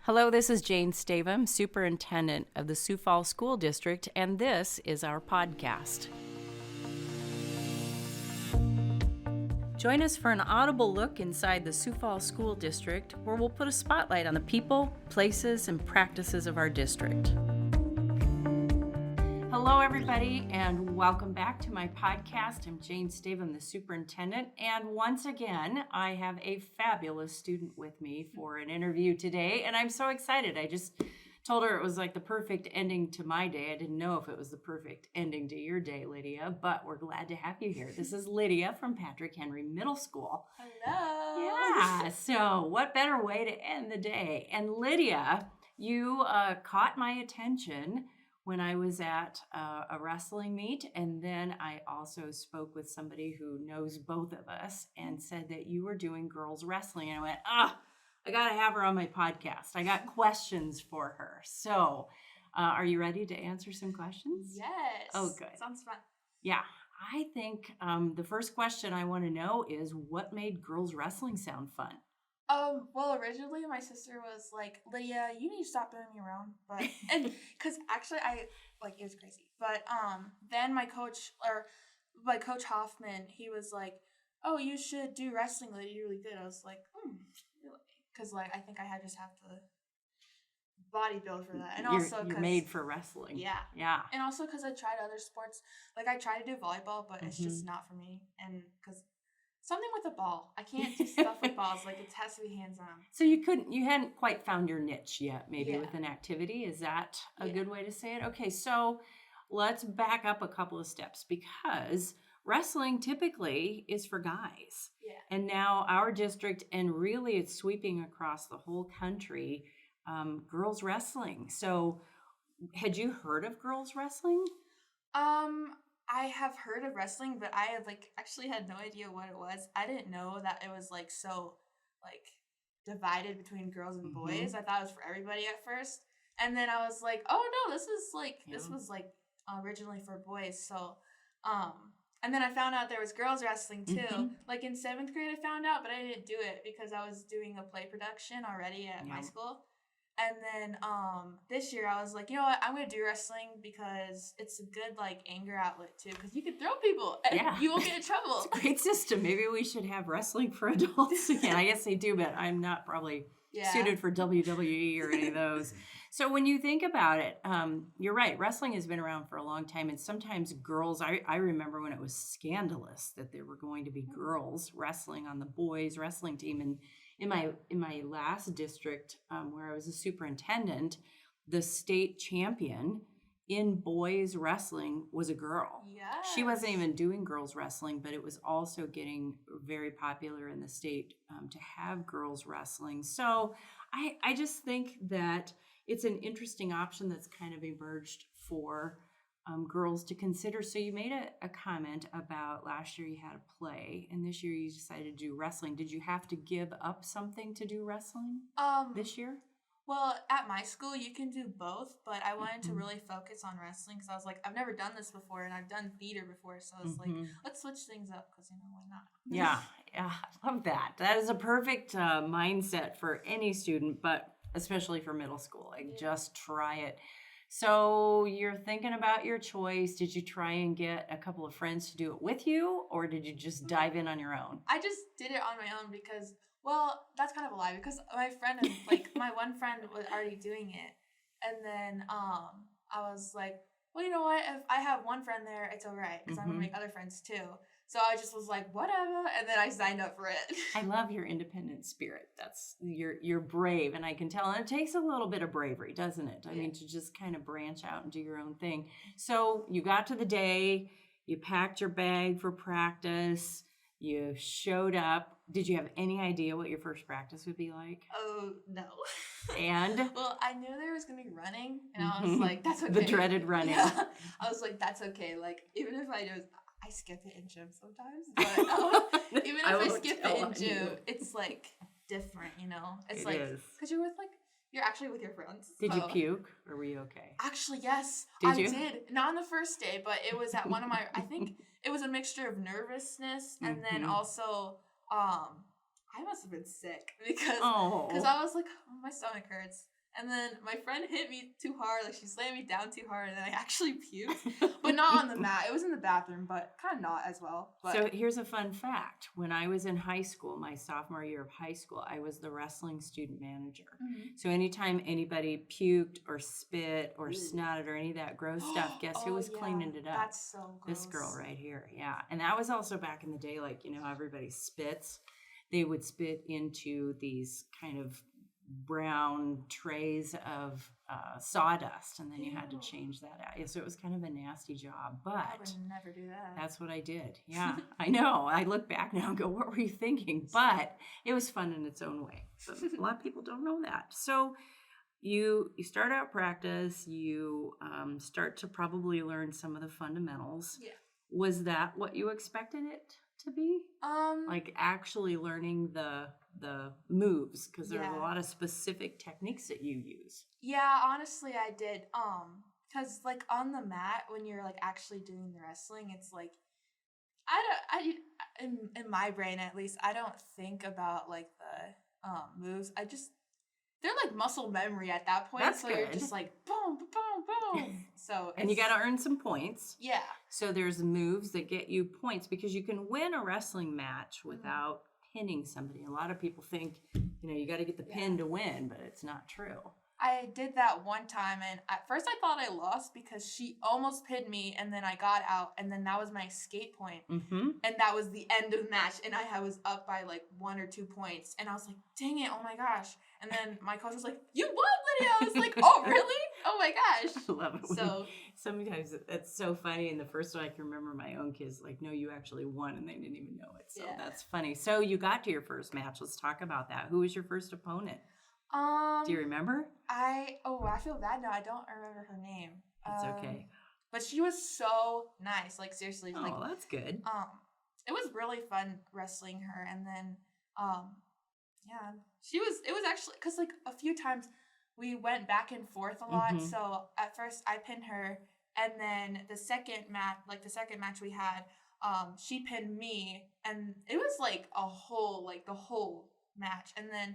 Hello, this is Jane Stavum, Superintendent of the Sioux Falls School District, and this is our podcast. Join us for an audible look inside the Sioux Falls School District, where we'll put a spotlight on the people, places, and practices of our district. Hello, everybody, and welcome back to my podcast. I'm Jane Stavum, the superintendent, and once again, I have a fabulous student with me for an interview today, and I'm so excited. I just told her it was like the perfect ending to my day. I didn't know if it was the perfect ending to your day, Lydia, but we're glad to have you here. This is Lydia from Patrick Henry Middle School. Hello. Yeah, so what better way to end the day? And Lydia, you caught my attention when I was at a wrestling meet, and then I also spoke with somebody who knows both of us and said that you were doing girls wrestling, and I went, I gotta have her on my podcast. I got questions for her. So are you ready to answer some questions? Yes. Oh, good. Sounds fun. Yeah, I think the first question I want to know is, what made girls wrestling sound fun? Well, originally my sister was like, Lydia, you need to stop throwing me around. But, and, cause actually it was crazy. But, then my coach Hoffman, he was like, oh, you should do wrestling, Lydia, you're really good. I was like, really? Cause I think I just have to bodybuild for that. And also you're made for wrestling. Yeah. Yeah. And also cause I tried other sports. I tried to do volleyball, but it's just not for me. And cause something with a ball. I can't do stuff with balls. It has to be hands-on. So you hadn't quite found your niche yet, maybe with an activity. Is that a good way to say it? Okay, so let's back up a couple of steps, because wrestling typically is for guys. Yeah. And now our district, and really it's sweeping across the whole country, girls wrestling. So had you heard of girls wrestling? I have heard of wrestling, but I have actually had no idea what it was. I didn't know that it was so divided between girls and boys. I thought it was for everybody at first. And then I was like, oh no, this was originally for boys. So and then I found out there was girls wrestling too. In 7th grade I found out, but I didn't do it because I was doing a play production already at my school. And then this year I was like, you know what, I'm going to do wrestling because it's a good anger outlet too, because you can throw people and you won't get in trouble. It's a great system. Maybe we should have wrestling for adults again. I guess they do, but I'm not probably suited for WWE or any of those. So when you think about it, you're right. Wrestling has been around for a long time, and sometimes girls, I remember when it was scandalous that there were going to be girls wrestling on the boys wrestling team. And in my last district, where I was a superintendent, the state champion in boys wrestling was a girl. Yes. She wasn't even doing girls wrestling, but it was also getting very popular in the state to have girls wrestling. So I just think that it's an interesting option that's kind of emerged for girls to consider. So you made a comment about last year you had a play, and this year you decided to do wrestling. Did you have to give up something to do wrestling this year? Well, at my school you can do both, but I wanted to really focus on wrestling because I was like, I've never done this before, and I've done theater before, so it's let's switch things up because why not? Yeah, I love that. That is a perfect mindset for any student, but especially for middle school. Just try it. So you're thinking about your choice. Did you try and get a couple of friends to do it with you, or did you just dive in on your own? I just did it on my own because, well, that's kind of a lie, because my friend, my one friend was already doing it. And then I was like, well, you know what? If I have one friend there, it's all right, because I'm going to make other friends too. So I just was like, whatever, and then I signed up for it. I love your independent spirit. That's you're brave, and I can tell. And it takes a little bit of bravery, doesn't it? I mean, to just kind of branch out and do your own thing. So you got to the day, you packed your bag for practice, you showed up. Did you have any idea what your first practice would be like? Oh, no. And? Well, I knew there was going to be running, and I was like, that's okay. The dreaded running. Yeah. I was like, that's okay. Even if I skip it in gym sometimes, but even if I skip it in gym, it's different, It's because you're actually with your friends. Did you puke, or were you okay? Actually, yes, I did. Not on the first day, but it was at one of my. I think it was a mixture of nervousness and then also, I must have been sick because I was like, oh, my stomach hurts. And then my friend hit me too hard. Like, she slammed me down too hard, and then I actually puked. But not on the mat. It was in the bathroom, but kind of not as well. But. So here's a fun fact. When I was in high school, my sophomore year of high school, I was the wrestling student manager. Mm-hmm. So anytime anybody puked or spit or snotted or any of that gross stuff, guess who was cleaning it up? That's so gross. This girl right here. Yeah. And that was also back in the day, like, you know, everybody spits. They would spit into these kind of brown trays of sawdust, and then you had to change that out. So it was kind of a nasty job, but I would never do that. That's what I did. Yeah, I know. I look back now and go, what were you thinking? But it was fun in its own way. So a lot of people don't know that. So you start out practice, you start to probably learn some of the fundamentals. Yeah. Was that what you expected it to be? Like actually learning the moves, because there's a lot of specific techniques that you use. Yeah, honestly, I did. Because like on the mat, when you're like actually doing the wrestling, it's like in my brain at least, I don't think about like the moves. They're like muscle memory at that point. That's so good. You're just like boom, boom, boom. So and you got to earn some points. Yeah. So there's moves that get you points, because you can win a wrestling match without pinning somebody. A lot of people think, you know, you got to get the pin to win, but it's not true. I did that one time, and at first I thought I lost because she almost pinned me, and then I got out, and then that was my escape point. Mm-hmm. And that was the end of the match, and I was up by like 1 or 2 points, and I was like, dang it, oh my gosh. And then my coach was like, you won, Lydia. I was like, oh, really? Oh my gosh. I love it. So sometimes it's so funny, and the first one I can remember my own kids like, no, you actually won, and they didn't even know it. So that's funny. So you got to your first match. Let's talk about that. Who was your first opponent? Do you remember? I feel bad now. I don't remember her name. It's okay. But she was so nice. Like seriously. Oh, like, that's good. It was really fun wrestling her, and then it was actually because like a few times we went back and forth a lot. Mm-hmm. So at first I pinned her, and then the second match we had, she pinned me, and it was like the whole match, and then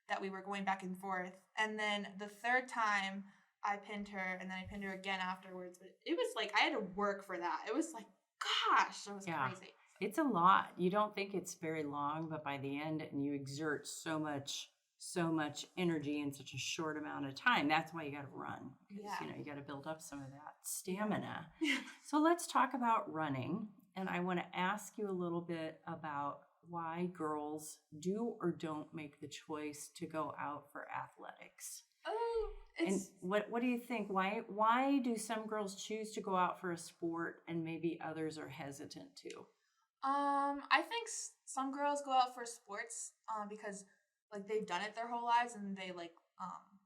that we were going back and forth. And then the third time I pinned her, and then I pinned her again afterwards. But it was like I had to work for that. It was like, gosh, that was crazy. It's a lot. You don't think it's very long, but by the end, and you exert so much energy in such a short amount of time. That's why you got to run. Because, you know, you got to build up some of that stamina. So let's talk about running. And I want to ask you a little bit about why girls do or don't make the choice to go out for athletics. And what do you think? Why do some girls choose to go out for a sport and maybe others are hesitant to? I think some girls go out for sports because like they've done it their whole lives and they like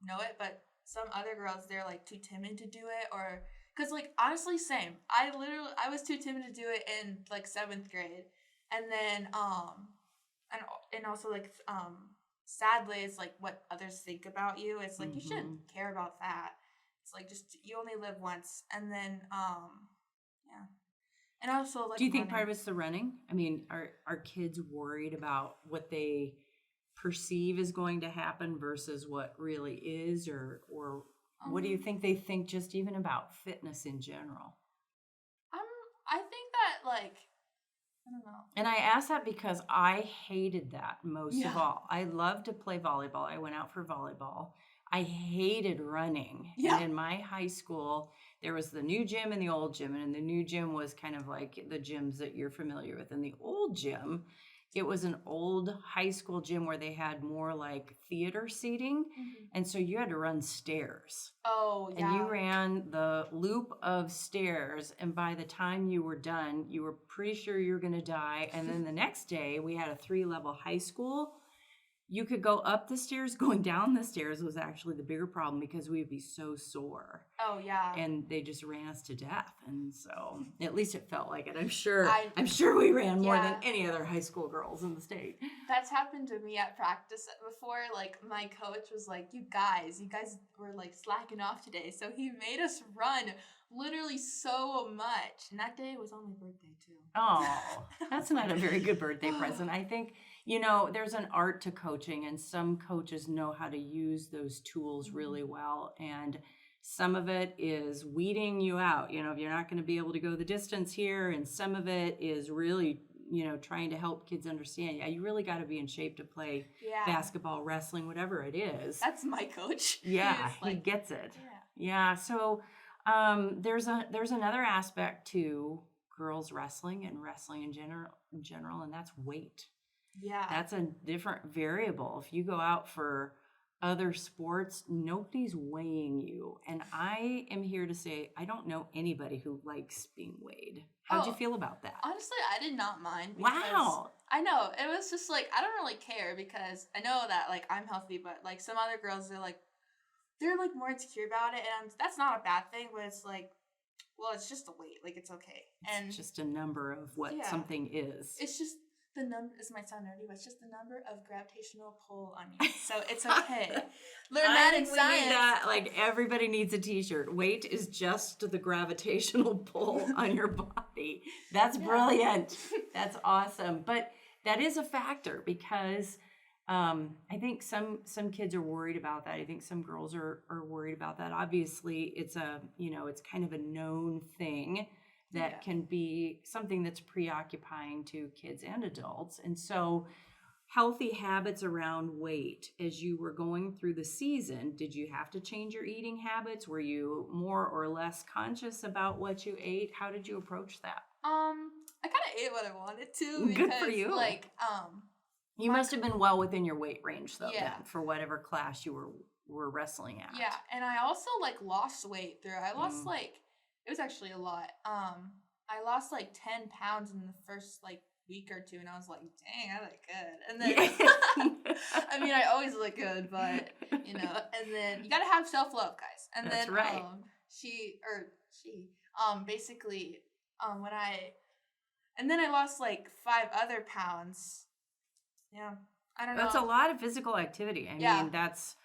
know it, but some other girls, they're like too timid to do it, or because like honestly same. I was too timid to do it in like 7th grade. And then, and also like, sadly, it's like what others think about you. It's like, you shouldn't care about that. It's like, just, you only live once. And then, And also like, do you think part of it's the running? I mean, are kids worried about what they perceive is going to happen versus what really is, or what do you think they think just even about fitness in general? I think that like, I don't know. And I ask that because I hated that most of all. I loved to play volleyball. I went out for volleyball. I hated running. Yeah. And in my high school, there was the new gym and the old gym. And the new gym was kind of like the gyms that you're familiar with. And the old gym, it was an old high school gym where they had more like theater seating. Mm-hmm. And so you had to run stairs. Oh, yeah. And you ran the loop of stairs. And by the time you were done, you were pretty sure you were going to die. And then the next day, we had a 3-level high school. You could go up the stairs. Going down the stairs was actually the bigger problem because we would be so sore. Oh, yeah. And they just ran us to death. And so at least it felt like it. I'm sure we ran more than any other high school girls in the state. That's happened to me at practice before. Like my coach was like, you guys were like slacking off today. So he made us run literally so much. And that day was on my birthday too. Oh, that's not a very good birthday present. I think, there's an art to coaching, and some coaches know how to use those tools really well. And some of it is weeding you out. If you're not going to be able to go the distance here, and some of it is really, trying to help kids understand, you really got to be in shape to play basketball, wrestling, whatever it is. That's my coach. Yeah, he gets it. Yeah. So there's another aspect to girls wrestling and wrestling in general, and that's weight. Yeah. That's a different variable. If you go out for other sports, nobody's weighing you. And I am here to say, I don't know anybody who likes being weighed. How'd you feel about that? Honestly, I did not mind. Wow. I know. It was just like, I don't really care because I know that like I'm healthy, but like some other girls, they're like more insecure about it. And that's not a bad thing, but it's like, well, it's just a weight. Like, it's okay. And it's just a number of what something is. It's just the number. This might sound nerdy, but it's just the number of gravitational pull on you. So it's okay. Learn that in science. Like, everybody needs a t-shirt. Weight is just the gravitational pull on your body. That's brilliant. That's awesome. But that is a factor because I think some kids are worried about that. I think some girls are worried about that. Obviously, it's it's kind of a known thing that can be something that's preoccupying to kids and adults. And so healthy habits around weight, as you were going through the season, did you have to change your eating habits? Were you more or less conscious about what you ate? How did you approach that? I kind of ate what I wanted to. Good for you. Like, you must have been well within your weight range, though, then, for whatever class you were wrestling at. Yeah, and I also, lost weight through. I lost, it was actually a lot. I lost, 10 pounds in the first, week or two, and I was like, dang, I look good. And then, I mean, I always look good, but, and then you gotta have self-love, guys. And That's then, right. Basically, and then I lost, 5 other pounds. Yeah, I don't know. That's a lot of physical activity. I mean, that's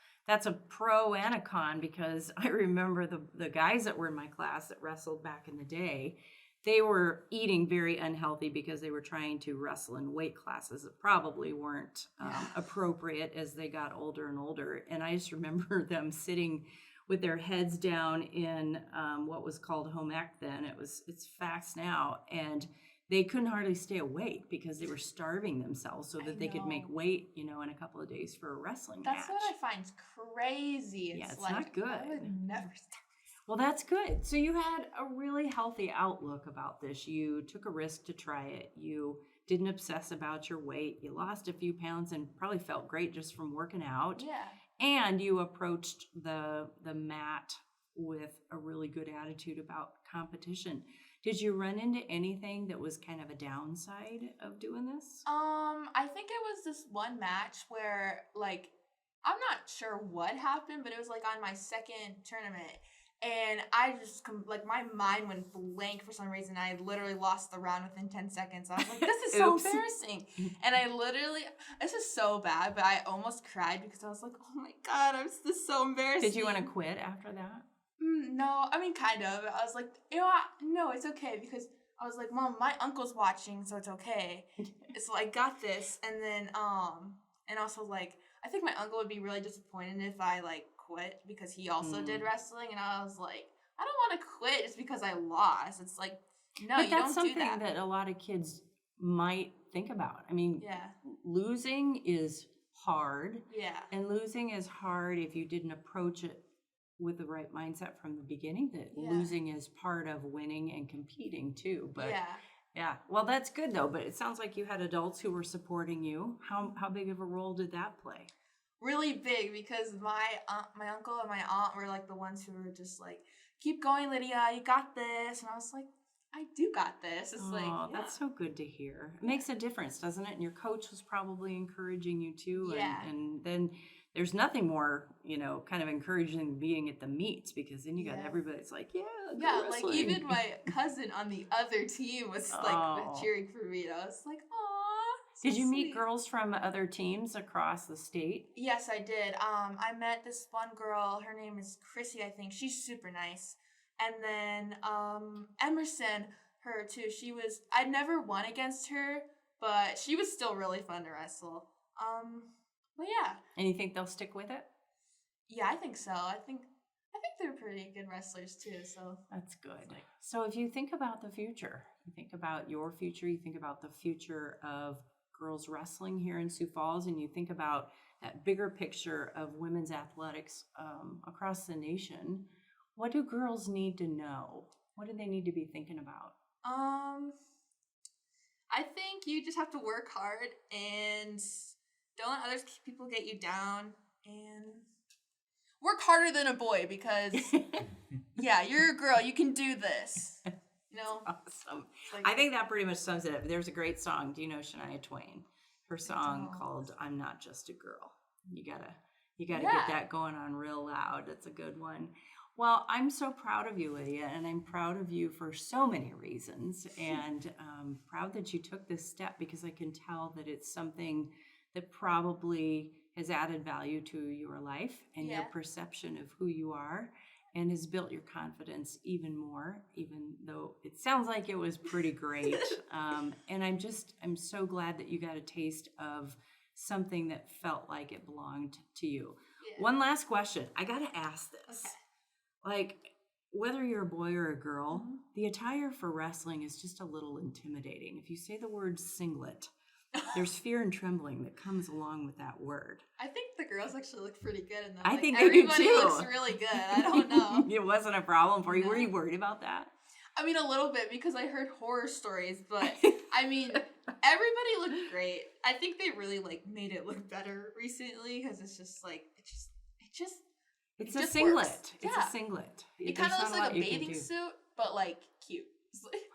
a pro and a con, because I remember the guys that were in my class that wrestled back in the day, they were eating very unhealthy because they were trying to wrestle in weight classes that probably weren't appropriate as they got older and older. And I just remember them sitting with their heads down in what was called home ec then. It's fast now. And they couldn't hardly stay awake because they were starving themselves so that they could make weight, in a couple of days for a wrestling match. That's what I find crazy. It's not good. I would never stop. Well, that's good. So you had a really healthy outlook about this. You took a risk to try it. You didn't obsess about your weight. You lost a few pounds and probably felt great just from working out. Yeah. And you approached the mat with a really good attitude about competition. Did you run into anything that was kind of a downside of doing this? I think it was this one match where, I'm not sure what happened, but it was, on my second tournament. And I just, my mind went blank for some reason. I literally lost the round within 10 seconds. I was like, this is so embarrassing. And I literally, this is so bad, but I almost cried because I was like, oh my God, this is so embarrassing. Did you want to quit after that? No, I mean, kind of. I was like, no, it's okay, because I was like, Mom, my uncle's watching, so it's okay. So I got this. And then, and also, I think my uncle would be really disappointed if I, quit, because he also did wrestling. And I was like, I don't want to quit just because I lost. It's like, no, but you don't do that. That's something that a lot of kids might think about. I mean, losing is hard. Yeah. And losing is hard if you didn't approach it with the right mindset from the beginning, that losing is part of winning and competing too. But yeah. Well, that's good though. But it sounds like you had adults who were supporting you. How big of a role did that play? Really big, because my uncle and my aunt were the ones who were just keep going, Lydia, you got this. And I was like, I do got this. It's that's so good to hear. It makes a difference, doesn't it? And your coach was probably encouraging you too. Yeah. And then there's nothing more, kind of encouraging than being at the meets, because then you got everybody's like, wrestling. Even my cousin on the other team was cheering for me. And I was like, aw. So did you meet sweet. Girls from other teams across the state? Yes, I did. I met this one girl. Her name is Chrissy, I think. She's super nice. And then Emerson, her too. I'd never won against her, but she was still really fun to wrestle. But yeah. And you think they'll stick with it? Yeah, I think so. I think they're pretty good wrestlers too, so. That's good. So if you think about the future, you think about your future, you think about the future of girls wrestling here in Sioux Falls, and you think about that bigger picture of women's athletics across the nation, what do girls need to know? What do they need to be thinking about? I think you just have to work hard and don't let other people get you down, and work harder than a boy because, yeah, you're a girl. You can do this. You know? Awesome. I think that pretty much sums it up. There's a great song. Do you know Shania Twain? Her song called "I'm Not Just a Girl." You gotta get that going on real loud. It's a good one. Well, I'm so proud of you, Lydia, and I'm proud of you for so many reasons, and proud that you took this step because I can tell that it's something that probably has added value to your life and your perception of who you are, and has built your confidence even more, even though it sounds like it was pretty great. And I'm so glad that you got a taste of something that felt like it belonged to you. Yeah. One last question. I got to ask this. Okay. Like, whether you're a boy or a girl, the attire for wrestling is just a little intimidating. If you say the word singlet, there's fear and trembling that comes along with that word. I think the girls actually look pretty good in them. I think they do too. Everybody looks really good. I don't know. It wasn't a problem for you. No. Were you worried about that? I mean, a little bit because I heard horror stories, but I mean, everybody looked great. I think they really made it look better recently because it's just it's a singlet. Works. It's a singlet. It kind of looks like a bathing suit, but cute.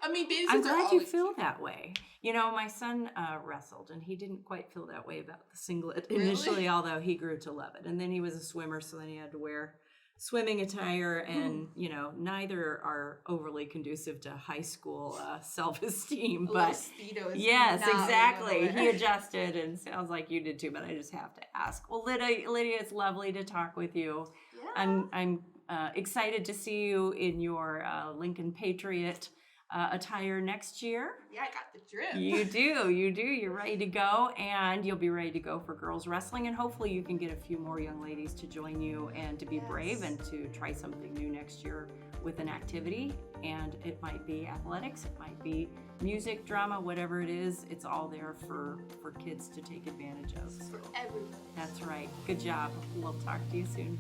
I mean, bathing I'm suits glad you feel that way. You know, my son wrestled, and he didn't quite feel that way about the singlet initially, although he grew to love it. And then he was a swimmer, so then he had to wear swimming attire, and neither are overly conducive to high school self-esteem. But Speedo is yes, exactly. He adjusted, and sounds like you did too. But I just have to ask. Well, Lydia, it's lovely to talk with you. Yeah. I'm excited to see you in your Lincoln Patriot attire next year. Yeah, I got the drip. You do. You're ready to go, and you'll be ready to go for girls wrestling, and hopefully you can get a few more young ladies to join you and to be brave and to try something new next year with an activity. And it might be athletics, it might be music, drama, whatever it is, it's all there for kids to take advantage of. For everyone. That's right. Good job. We'll talk to you soon.